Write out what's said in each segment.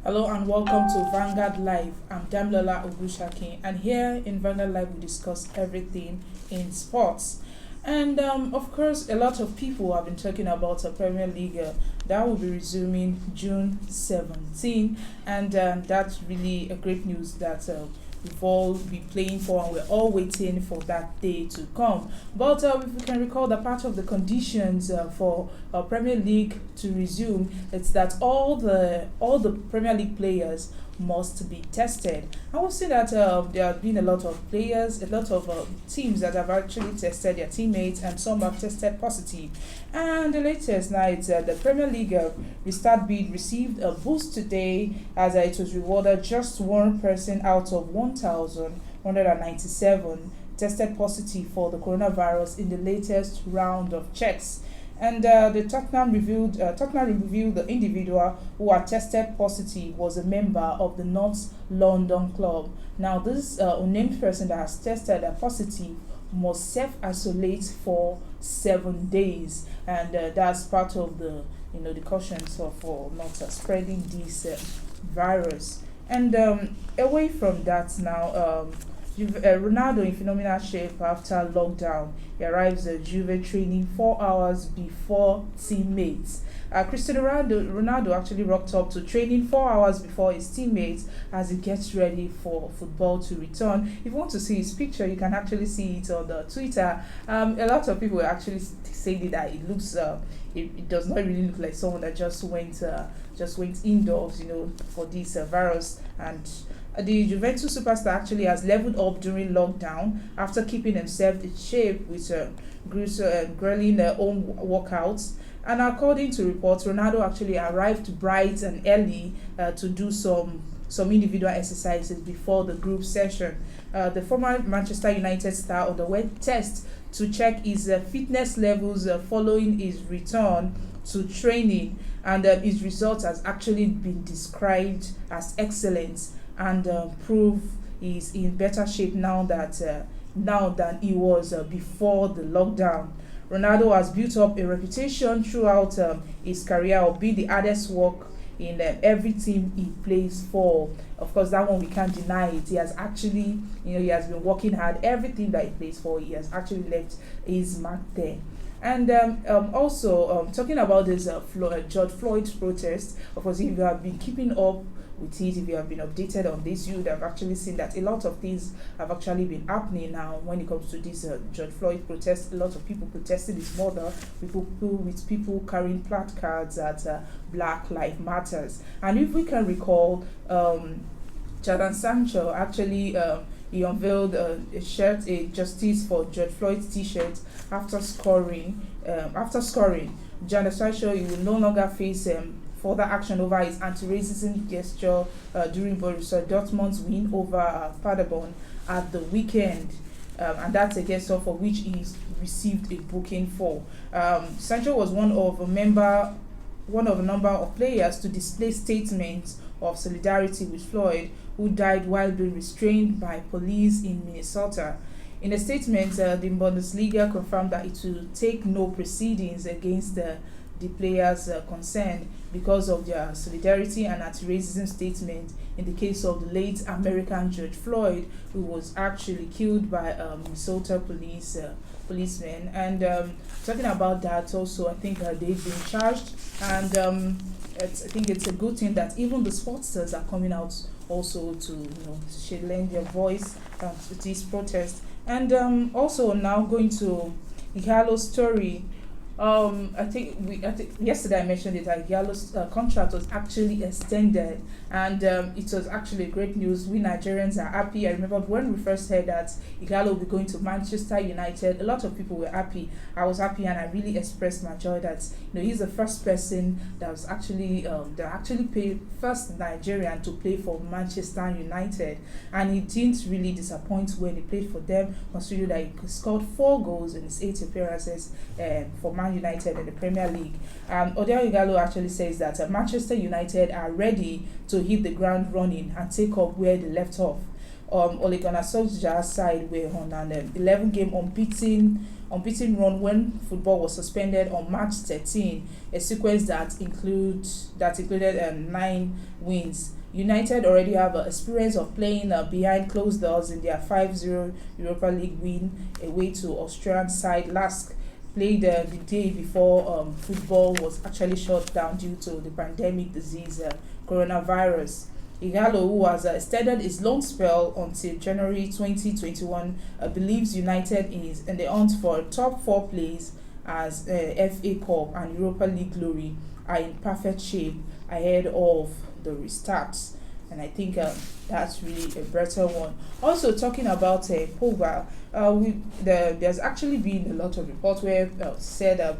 Hello and welcome to Vanguard Live. I'm Damlola Ogushaki, and here in Vanguard Live we discuss everything in sports. And of course, a lot of people have been talking about a Premier League that will be resuming June 17, and that's really a great news that we've all been playing for, and we're all waiting for that day to come. But if we can recall, that part of the conditions for Premier League to resume, it's that all the Premier League players must be tested. I will say that there have been a lot of players, a lot of teams that have actually tested their teammates, and some have tested positive. And the latest night, the Premier League restart bid received a boost today, as it was rewarded just one person out of 1,197 tested positive for the coronavirus in the latest round of checks. And the Tottenham revealed the individual who had tested positive was a member of the North London club. Now, this unnamed person that has tested positive must self-isolate for 7 days, and that's part of the the cautions for not spreading this virus. And away from that now. Ronaldo in phenomenal shape after lockdown. He arrives at Juve training 4 hours before teammates. Cristiano Ronaldo actually rocked up to training 4 hours before his teammates as he gets ready for football to return. If you want to see his picture, you can actually see it on the Twitter. A lot of people were actually saying that it looks, it does not really look like someone that just went indoors, for this virus. And the Juventus superstar actually has leveled up during lockdown after keeping himself in shape with grueling home workouts. And according to reports, Ronaldo actually arrived bright and early to do some individual exercises before the group session. The former Manchester United star underwent tests to check his fitness levels following his return to training, and his results has actually been described as excellent, and prove he's in better shape now than he was before the lockdown. Ronaldo has built up a reputation throughout his career of being the hardest work in every team he plays for. Of course, that one we can't deny it. He has actually, he has been working hard. Everything that he plays for, he has actually left his mark there. And also, talking about this George Floyd's protest, of course, if you have been keeping up with it, if you have been updated on this, you would have actually seen that a lot of things have actually been happening now when it comes to this George Floyd protest. A lot of people protesting his murder, people carrying placards that Black Lives Matters. And if we can recall, Jadon Sancho actually he unveiled a Justice for George Floyd's t-shirt after scoring. Jadon Sancho, he will no longer face further action over his anti-racism gesture during Borussia Dortmund's win over Paderborn at the weekend. And that's a gesture for which he received a booking for. Sancho was one of a number of players to display statements of solidarity with Floyd, who died while being restrained by police in Minnesota. In a statement, the Bundesliga confirmed that it will take no proceedings against the players concerned because of their solidarity and anti-racism statement in the case of the late American George Floyd, who was actually killed by Minnesota policemen. And talking about that also, I think they've been charged, and I think it's a good thing that even the sportsters are coming out also to lend their voice to this protest. And also now going to IGHALO story. I think yesterday I mentioned it. IGHALO's contract was actually extended, and it was actually great news. We Nigerians are happy. I remember when we first heard that IGHALO will be going to Manchester United. A lot of people were happy. I was happy, and I really expressed my joy that he's the first person that was actually that actually paid first Nigerian to play for Manchester United, and he didn't really disappoint when he played for them, considering that he scored 4 goals in his 8 appearances for Man United in the Premier League. Odion Ighalo actually says that Manchester United are ready to hit the ground running and take up where they left off. Ole Gunnar Solskjaer's side were on an 11-game unbeaten run when football was suspended on March 13, a sequence that included 9 wins. United already have experience of playing behind closed doors in their 5-0 Europa League win away to Austrian side LASK, played the day before football was actually shut down due to the pandemic disease coronavirus. Ighalo, who has extended his loan spell until January 2021, believes United is in the hunt for top 4 place as FA Cup and Europa League glory are in perfect shape ahead of the restart. And I think that's really a better one. Also, talking about POGBA, there's actually been a lot of reports where said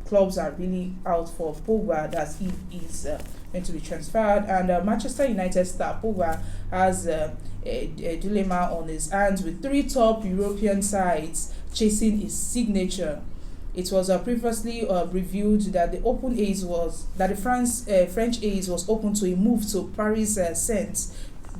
clubs are really out for POGBA, that he is going to be transferred. And Manchester United star POGBA has a dilemma on his hands with 3 top European sides chasing his signature. It was previously revealed that the French ace was open to a move to Paris Saint,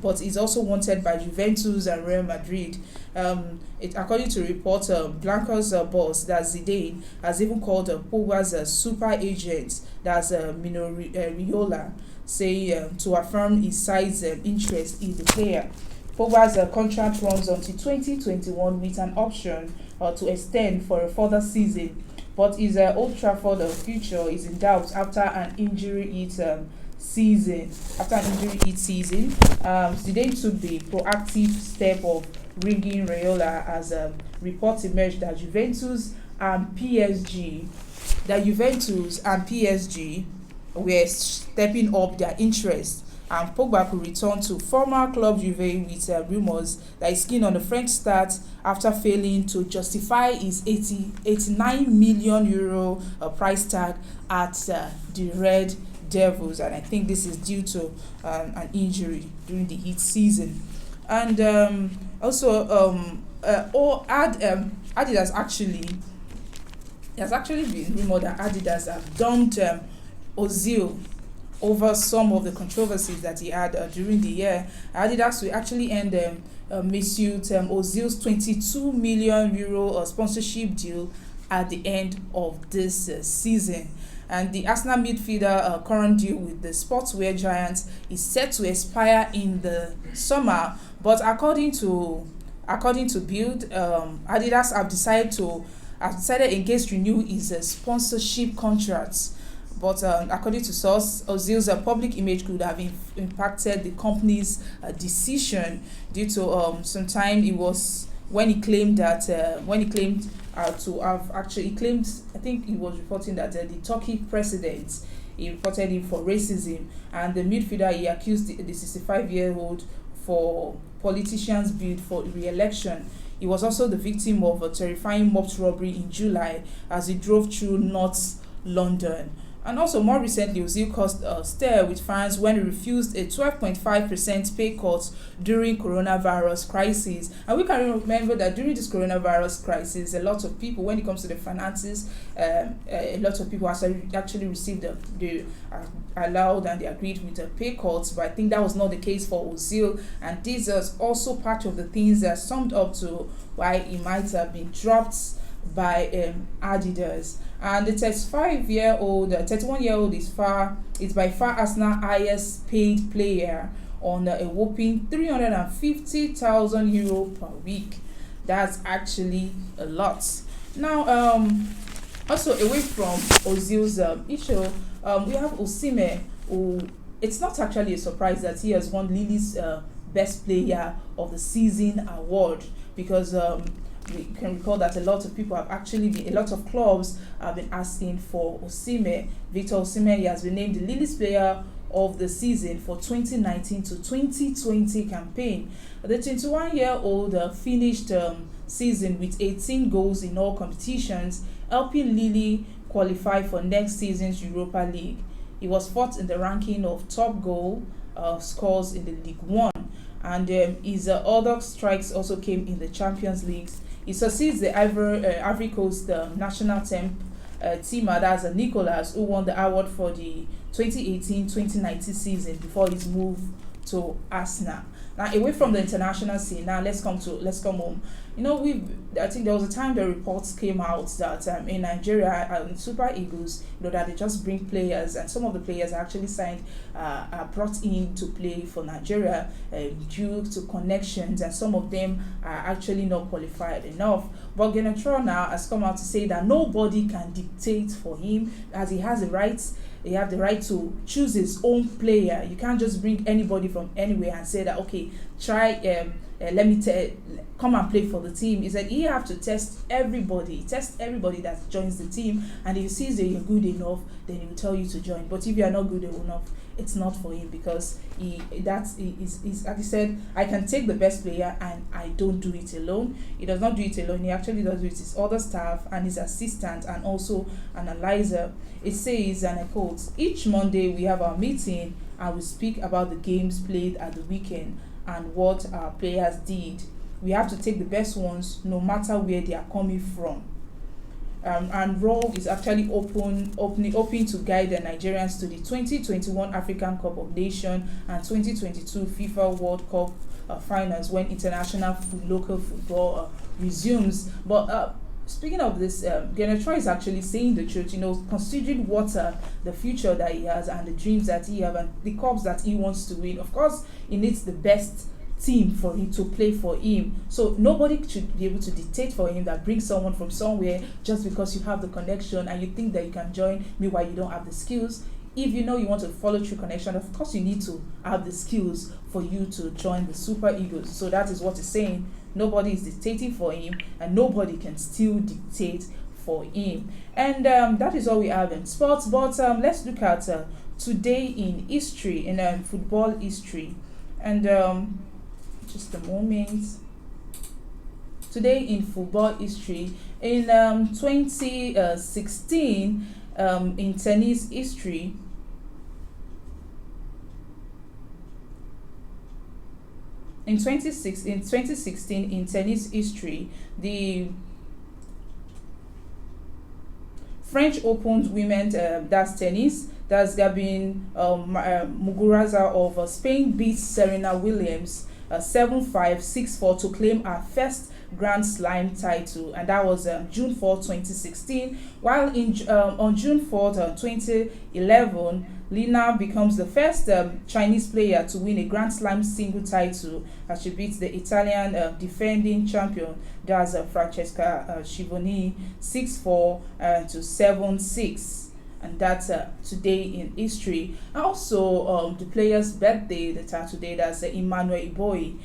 but is also wanted by Juventus and Real Madrid. According to report, Blanca's boss, that's Zidane, has even called Pogba's super agent, that's Mino Raiola, saying to affirm his side's interest in the player. Pogba's contract runs until 2021 with an option to extend for a further season, but his Old Trafford future is in doubt after an injury-hit season. Zidane took the proactive step of ringing Raiola as reports emerged that Juventus and PSG were stepping up their interest, and Pogba could return to former club Juve with rumours that he's keen on the French start after failing to justify his 89 million euro price tag at the Red Devils, and I think this is due to an injury during the heat season. And Adidas has actually been rumoured that Adidas have dumped Ozil over some of the controversies that he had during the year. Adidas will actually end Mesut Ozil's 22 million euro sponsorship deal at the end of this season. And the Arsenal midfielder current deal with the sportswear giant is set to expire in the summer, but according to Bild, Adidas have decided against renew his sponsorship contracts. But according to source, Ozil's public image could have impacted the company's decision due to sometime it was when he claimed that I think he was reporting that the Turkey president, he reported him for racism, and the midfielder, he accused the 65-year-old for politicians' bid for re-election. He was also the victim of a terrifying mob robbery in July as he drove through North London. And also, more recently, Ozil caused a stir with fans when he refused a 12.5% pay cut during coronavirus crisis. And we can remember that during this coronavirus crisis, a lot of people, when it comes to the finances, a lot of people actually received the allowed and they agreed with the pay cuts. But I think that was not the case for Ozil. And this is also part of the things that summed up to why he might have been dropped by Adidas. And the 31-year-old is by far Arsenal's highest paid player on a whopping 350,000 euro per week. That's actually a lot. Now, also away from Ozil's issue, we have OSIMHEN, who it's not actually a surprise that he has won Lille's Best Player of the Season award, because we can recall that a lot of people have actually been, a lot of clubs have been asking for OSIMHEN. Victor OSIMHEN, he has been named the Lille's player of the season for 2019 to 2020 campaign. The 21-year-old finished season with 18 goals in all competitions, helping Lille qualify for next season's Europa League. He was fourth in the ranking of top goal scores in the League One, and his other strikes also came in the Champions League. He succeeds the Ivory Coast national teamer, that's Nicolas, who won the award for the 2018-2019 season before his move to Arsenal. Now, away from the international scene, now let's come home. I think there was a time the reports came out that in Nigeria, Super Eagles, that they just bring players, and some of the players are actually signed, are brought in to play for Nigeria due to connections, and some of them are actually not qualified enough. But Genetro now has come out to say that nobody can dictate for him, as he has the rights. They have the right to choose his own player. You can't just bring anybody from anywhere and say that, okay, try, come and play for the team. He said he have to test everybody that joins the team, and if he sees that you're good enough, then he will tell you to join. But if you are not good enough, it's not for him, because he's like he said, I can take the best player and I don't do it alone. He does not do it alone. He actually does it with his other staff and his assistant and also an analyzer. It says, and I quote, each Monday we have our meeting and we speak about the games played at the weekend and what our players did. We have to take the best ones no matter where they are coming from. And Raw is actually open to guide the Nigerians to the 2021 African Cup of Nations and 2022 FIFA World Cup finals when international local football resumes. But speaking of this, Genetro is actually saying the truth, considering what the future that he has and the dreams that he has and the cups that he wants to win. Of course, he needs the best team for him to play for him. So nobody should be able to dictate for him that bring someone from somewhere just because you have the connection and you think that you can join, meanwhile you don't have the skills. If you want to follow through connection, of course you need to have the skills for you to join the Super Eagles. So that is what he's saying. Nobody is dictating for him, and nobody can still dictate for him. And that is all we have in sports. But let's look at today in history, in football history. And just a moment. Today in football history, in 2016, in tennis history, in 2016 in tennis history, the French Open women, that's tennis, that's Gabin Muguruza of Spain beats Serena Williams 7-5, 6-4 to claim her first Grand Slam title, and that was June 4, 2016. While on June 4, 2011, Lina becomes the first Chinese player to win a Grand Slam single title as she beats the Italian defending champion, that's Francesca Schiavone, 6-4 to 7-6. And that's today in history. Also, the player's birthday that are today, that's Emmanuel Iboyi.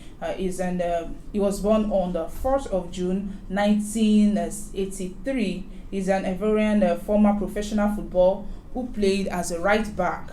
He was born on the 4th of June 1983. He's an Ivorian former professional footballer who played as a right back.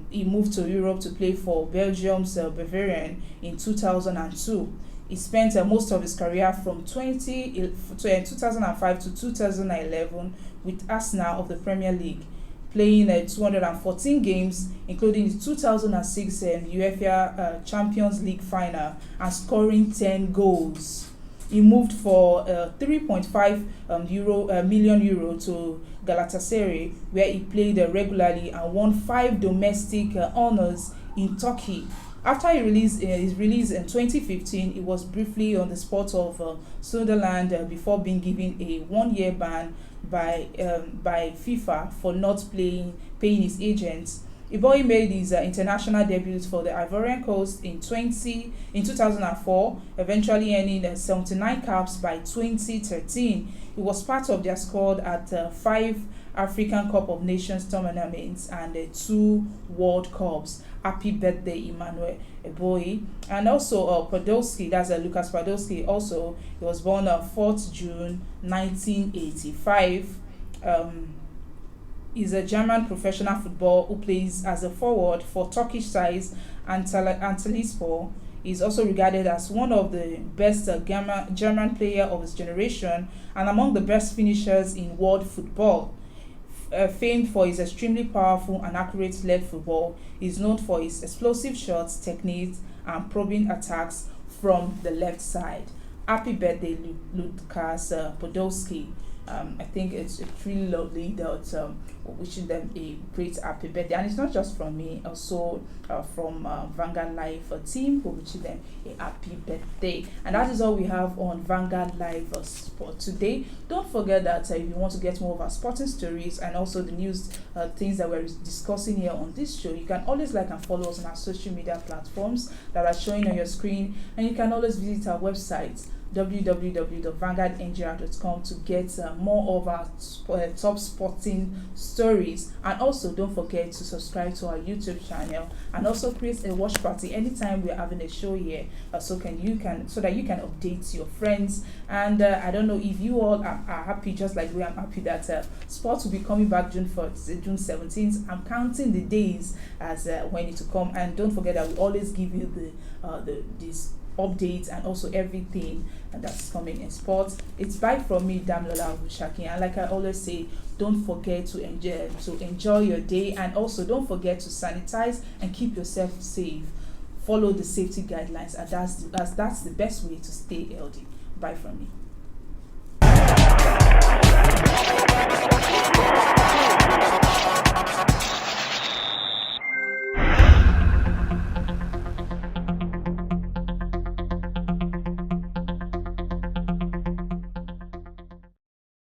He moved to Europe to play for Belgium's Bavarian in 2002. He spent most of his career from 2005 to 2011 with Arsenal of the Premier League, playing 214 games, including the 2006 UEFA Champions League final, and scoring 10 goals. He moved for 3.5 million euro to Galatasaray, where he played regularly and won 5 domestic honors in Turkey. After his release in 2015, he was briefly on the spot of Sunderland before being given a 1-year ban by FIFA for not paying his agents. Iboyi made his international debut for the Ivorian Coast in 2004, eventually earning 79 caps by 2013. He was part of their squad at 5 African Cup of Nations tournaments and 2 World Cups. Happy birthday, Emmanuel Iboyi. And also Podolski, that's Lucas Podolski. Also, he was born on 4th June 1985. Is a German professional footballer who plays as a forward for Turkish sides Antalyaspor. Is also regarded as one of the best German player of his generation and among the best finishers in world football. Famed for his extremely powerful and accurate leg football, he is known for his explosive shots, techniques, and probing attacks from the left side. Happy birthday, Lucas Podolski. I think it's really lovely that wishing them a great happy birthday, and it's not just from me, also from Vanguardlive team who wishing them a happy birthday. And that is all we have on Vanguardlive Sport today. Don't forget that if you want to get more of our sporting stories and also the news things that we're discussing here on this show, you can always like and follow us on our social media platforms that are showing on your screen, and you can always visit our website www.vanguardngr.com to get more of our top sporting stories. And also don't forget to subscribe to our YouTube channel and also create a watch party anytime we're having a show here, so that you can update your friends. And I don't know if you all are happy just like we. I'm happy that sports will be coming back June 17th. I'm counting the days as when it to come, and don't forget that we always give you this updates and also everything that's coming in sports. It's bye from me, Damlola Bushaki, and like I always say, don't forget to enjoy your day, and also don't forget to sanitize and keep yourself safe. Follow the safety guidelines, and that's the best way to stay healthy. Bye from me.